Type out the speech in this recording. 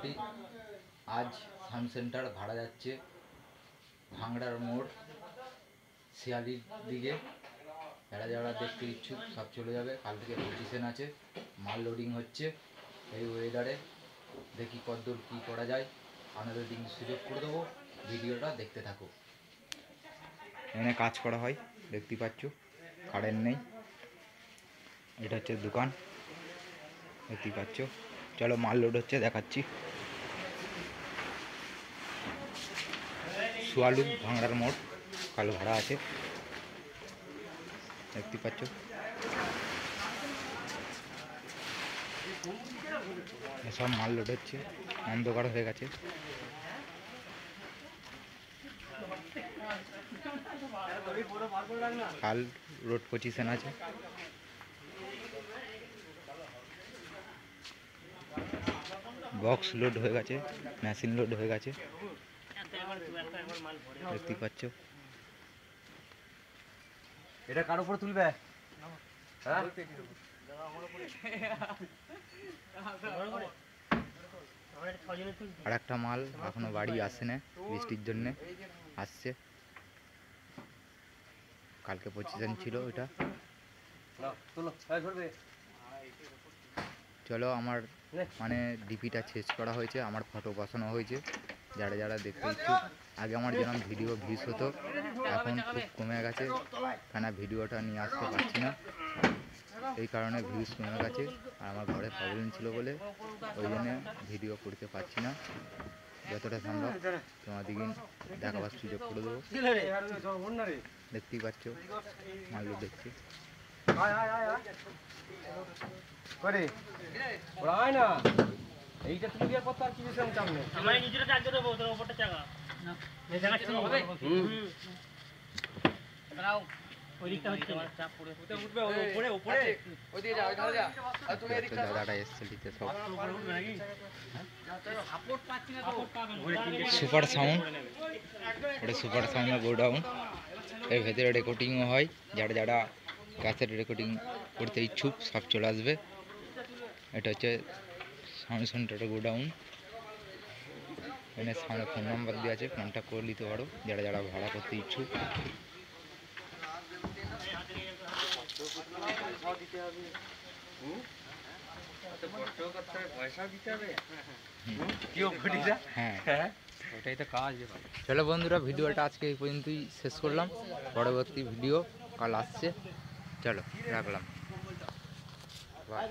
ভিডিওটি। আজ sound centre ভাড়া যাচ্ছে ভাঙড়ার মোড় শিয়ালির দিকে। যারা যারা দেখতে ইচ্ছুক সব চলে যাবে। কাল থেকে পজিশন আছে, মাল লোডিং হচ্ছে। এই ওয়েদারে দেখি কতদূর কী করা যায়, আপনাদের দিন সুযোগ করে দেবো। ভিডিওটা দেখতে থাকো। এখানে কাজ করা হয়, দেখতে পাচ্ছ, কারেন্ট নেই। এটা হচ্ছে দোকান, দেখতে পাচ্ছ। চলো মাল লোড হচ্ছে, দেখাচ্ছি। সোয়ালু ভাঙড়ার মোড়, কাল ভাড়া আছে, দেখতে পাচ্ছ। সব মাল লোড হচ্ছে, অন্ধকার হয়ে গেছে। কাল রোড পজিশন আছে। বক্স লোড হয়ে গেছে, মেশিন লোড হয়ে গেছে, দেখতে পাচ্ছ। এটা কার উপর তুলবে? আর একটা মাল এখনো বাড়ি আসে না, বৃষ্টির জন্য আসছে। কালকে পজিশন ছিল ওইটা। চলো, আমার মানে ডিপিটা চেঞ্জ করা হয়েছে, আমার ফটো বসানো হয়েছে। যারা যারা দেখতে ইচ্ছুক, আগে আমার যেরকম ভিডিও ভিউজ হতো, এখন খুব কমে গেছে, কেন ভিডিওটা নিয়ে আসতে পারছি না। এই কারণে ভিউজ কমে গেছে, আর আমার ঘরে প্রবলেম ছিল বলে ওই জন্য ভিডিও করতে পারছি না। যতটা সম্ভব তোমাদেরকে দেখাবার সুযোগ করে দেবো। দেখতেই পাচ্ছ, মাল্লু দেখছি। এইটা তুমি দিয়ে কত আর কি বিষয় সামনে আমার নিজের চার্জ দেবো, তোর উপরটা চাকা না এই জায়গাটা কি হবে? দাঁড়াও, ওই দিকটা হচ্ছে না, চাপ পড়ে উঠবে উপরে উপরে, ওই দিকে যাও, ওইখানে যা। আর তুমি এদিকে দাদাটা এসছে নিতে সব। সাপোর্ট পাচ্ছি না তো, সুপার সাউন্ড, এটা সুপার সাউন্ডের গোডাউন। এর ভেতরে রেকর্ডিংও হয়। যারা যারা ক্যাসেট রেকর্ডিং করতে ইচ্ছুক সব চলে আসবে। এটা হচ্ছে সাউন্ড সেন্টারের গোডাউন। এখানে সামনে ফোন নাম্বার দেওয়া আছে, কন্ট্যাক্ট করে নিতে পারো যারা যারা ভাড়া করতে ইচ্ছুক। হ্যাঁ, ওটাই তো কাজ। চলো বন্ধুরা, ভিডিওটা আজকে এই পর্যন্তই শেষ করলাম। পরবর্তী ভিডিও কাল আসছে। চলো রাখলাম, বাই।